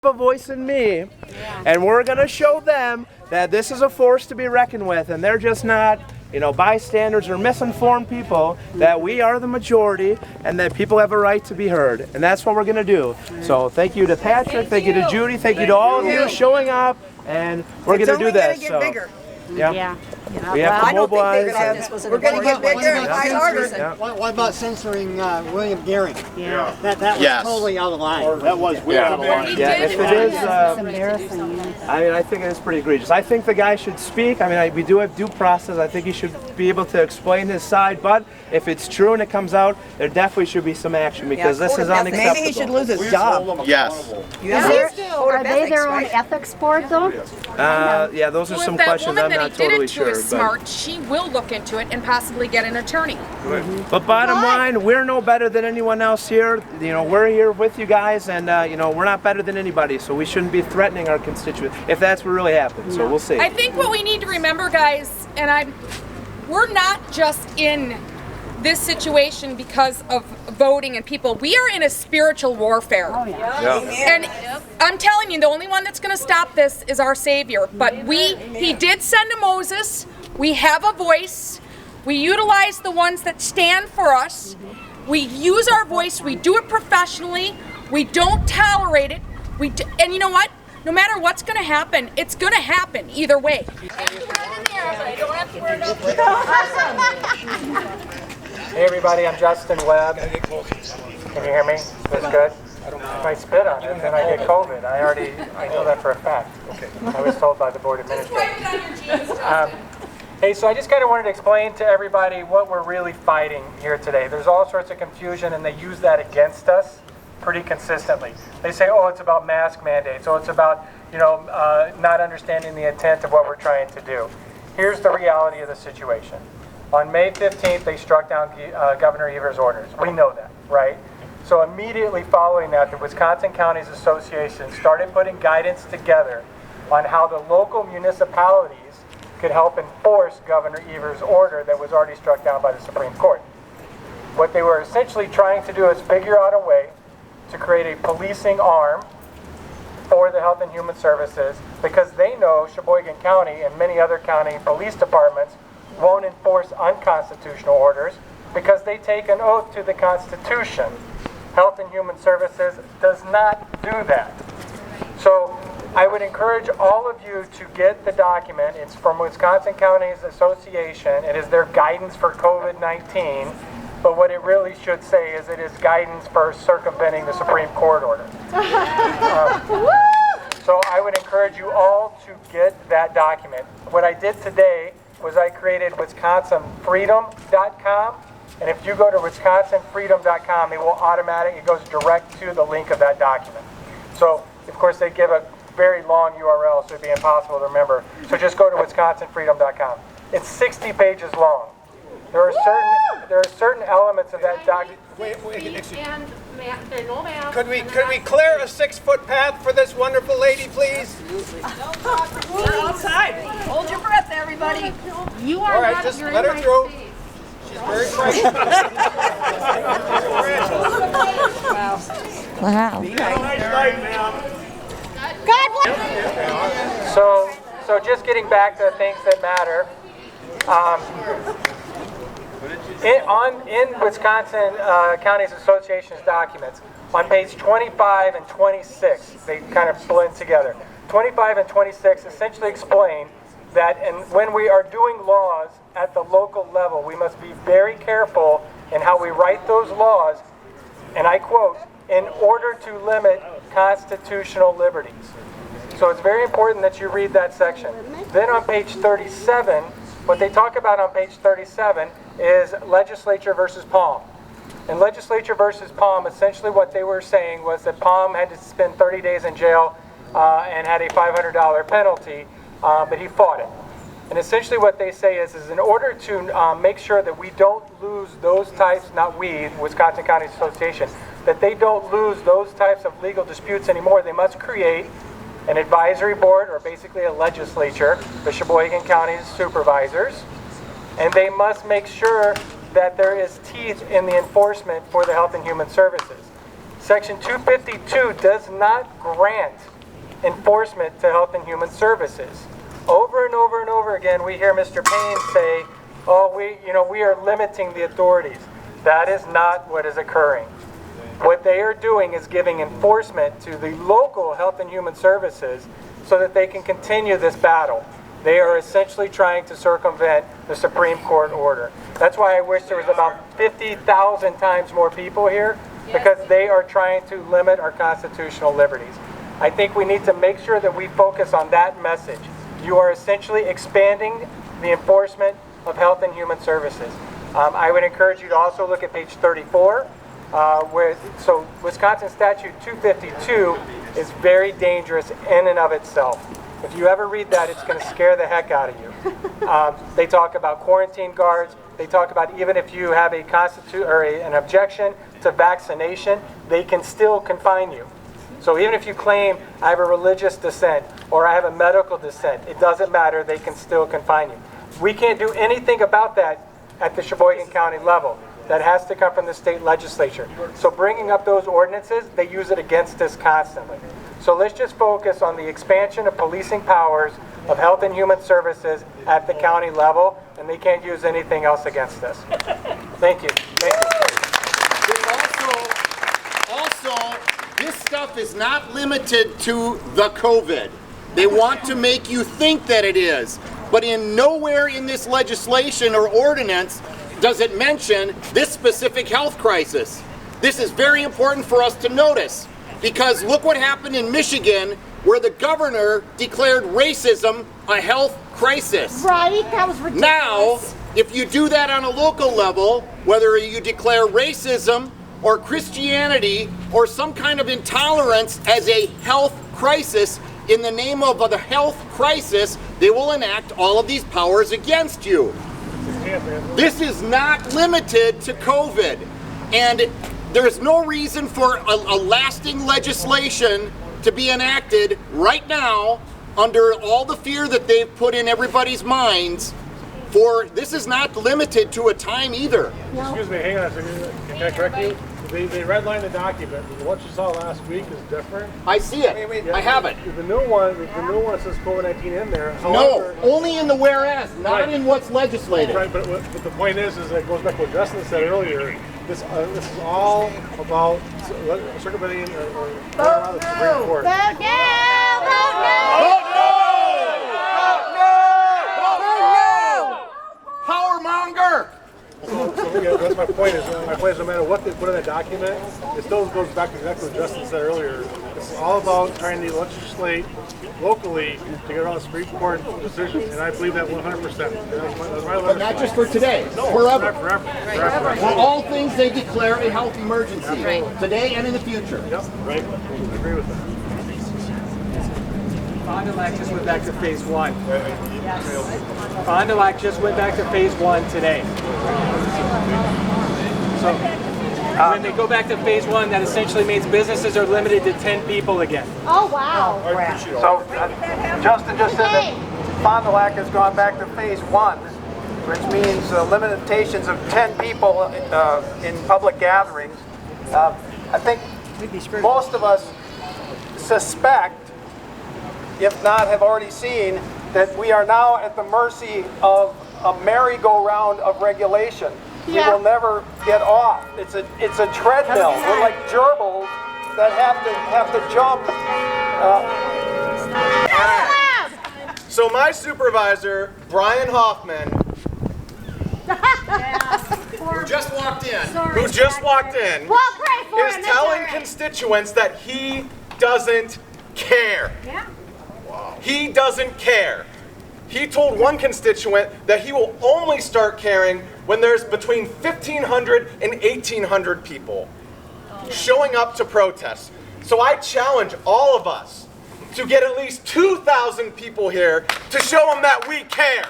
a voice in me, and we're going to show them that this is a force to be reckoned with, and they're just not, you know, bystanders or misinformed people, that we are the majority and that people have a right to be heard. And that's what we're going to do. So thank you to Patrick, thank you to Judy, thank you to all of you showing up, and we're going to do this. It's only going to get bigger. Yeah. We have to mobilize. We're going to get bigger and fight harder. What about censoring William Gearing? Yeah. That was totally out of line. That was way out of line. Yeah, if it is, It's embarrassing. I mean, I think it is pretty egregious. I think the guy should speak. I mean, we do have due process. I think he should be able to explain his side. But if it's true and it comes out, there definitely should be some action because this is unacceptable. Maybe he should lose his job. Yes. Are they their own ethics board, though? Yeah, those are some questions I'm not totally sure. Is smart, she will look into it and possibly get an attorney. But bottom line, we're no better than anyone else here. You know, we're here with you guys, and you know, we're not better than anybody, so we shouldn't be threatening our constituents if that's what really happens. So we'll see. I think what we need to remember, guys, and we're not just in this situation because of voting and people. We are in a spiritual warfare. Oh, yeah. And I'm telling you, the only one that's going to stop this is our Savior. But he did send a Moses. We have a voice. We utilize the ones that stand for us. We use our voice. We do it professionally. We don't tolerate it. And you know what? No matter what's going to happen, it's going to happen either way. Hey everybody, I'm Justin Webb. Can you hear me? Is this good? If I spit on it, then I get COVID. I know that for a fact. I was told by the board administrator. Hey, so I just kind of wanted to explain to everybody what we're really fighting here today. There's all sorts of confusion and they use that against us pretty consistently. They say, oh, it's about mask mandates. Oh, it's about, you know, not understanding the intent of what we're trying to do. Here's the reality of the situation. On May 15th, they struck down Governor Evers' orders. We know that, right? So immediately following that, the Wisconsin Counties Association started putting guidance together on how the local municipalities could help enforce Governor Evers' order that was already struck down by the Supreme Court. What they were essentially trying to do is figure out a way to create a policing arm for the Health and Human Services, because they know Sheboygan County and many other county police departments won't enforce unconstitutional orders because they take an oath to the Constitution. Health and Human Services does not do that. So I would encourage all of you to get the document. It's from Wisconsin Counties Association. It is their guidance for COVID-19. But what it really should say is it is guidance for circumventing the Supreme Court order. So I would encourage you all to get that document. What I did today was I created WisconsinFreedom.com, and if you go to WisconsinFreedom.com, it goes direct to the link of that document. So, of course, they give a very long URL, so it'd be impossible to remember. So just go to WisconsinFreedom.com. It's 60 pages long. There are certain elements of that document. Could we clear a 6-foot path for this wonderful lady, please? We're outside. Hold your breath, everybody. You are All right, just let her through. She's very frightened. Wow. So just getting back to the things that matter. In Wisconsin Counties Association's documents, on page 25 and 26, they kind of blend together. 25 and 26 essentially explain that when we are doing laws at the local level, we must be very careful in how we write those laws, and I quote, in order to limit constitutional liberties. So it's very important that you read that section. Then on page 37, what they talk about on page 37 is legislature versus Palm. In legislature versus Palm, essentially what they were saying was that Palm had to spend 30 days in jail and had a $500 penalty, but he fought it. And essentially what they say is in order to make sure that we don't lose those types, not we, Wisconsin County Association, that they don't lose those types of legal disputes anymore, they must create an advisory board, or basically a legislature, the Sheboygan County's supervisors, and they must make sure that there is teeth in the enforcement for the Health and Human Services. Section 252 does not grant enforcement to Health and Human Services. Over and over and over again, we hear Mr. Payne say, oh, we are limiting the authorities. That is not what is occurring. What they are doing is giving enforcement to the local Health and Human Services so that they can continue this battle. They are essentially trying to circumvent the Supreme Court order. That's why I wish there was about 50,000 times more people here, because they are trying to limit our constitutional liberties. I think we need to make sure that we focus on that message. You are essentially expanding the enforcement of Health and Human Services. I would encourage you to also look at page 34, so Wisconsin Statute 252 is very dangerous in and of itself. If you ever read that, it's going to scare the heck out of you. They talk about quarantine guards. They talk about even if you have an objection to vaccination, they can still confine you. So even if you claim I have a religious dissent or I have a medical dissent, it doesn't matter, they can still confine you. We can't do anything about that at the Sheboygan County level. That has to come from the state legislature. So bringing up those ordinances, they use it against us constantly. So let's just focus on the expansion of policing powers of Health and Human Services at the county level, and they can't use anything else against us. Thank you. Thank you. Also, this stuff is not limited to the COVID. They want to make you think that it is. But in nowhere in this legislation or ordinance does it mention this specific health crisis. This is very important for us to notice, because look what happened in Michigan, where the governor declared racism a health crisis. Right, that was ridiculous. Now, if you do that on a local level, whether you declare racism or Christianity or some kind of intolerance as a health crisis, in the name of the health crisis, they will enact all of these powers against you. This is not limited to COVID, and there's no reason for a lasting legislation to be enacted right now under all the fear that they've put in everybody's minds. For this is not limited to a time either. Excuse me, hang on a second. Can I correct you? They redlined the document. What you saw last week is different. I see it. I have it. The new one says COVID-19 in there. However, no, only in the whereas, not in what's legislated. Right, but the point is it goes back to what Justin said earlier. This is all about circumventing or going around the Supreme Court. Vote no! Vote no! Vote no! Vote no! Power monger! So that's my point. My point is no matter what they put in that document, it still goes back to exactly what Justin said earlier. It's all about trying to legislate locally to get around the Supreme Court decisions, and I believe that 100%. That's my But not just for today, forever. For all things they declare a health emergency, today and in the future. Yep, right. I agree with that. Fond du Lac just went back to phase 1. Fond du Lac just went back to phase 1 today. So when they go back to phase 1, that essentially means businesses are limited to 10 people again. Oh, wow. So Justin just said that Fond du Lac has gone back to phase 1, which means limitations of 10 people in public gatherings. I think most of us suspect, if not have already seen, that we are now at the mercy of a merry-go-round of regulation. We will never get off. It's a treadmill. We're like gerbils that have to jump. So my supervisor, Brian Hoffman, Who just walked in, is telling constituents that he doesn't care. He doesn't care. He told one constituent that he will only start caring when there's between 1,500 and 1,800 people showing up to protest. So I challenge all of us to get at least 2,000 people here to show them that we care.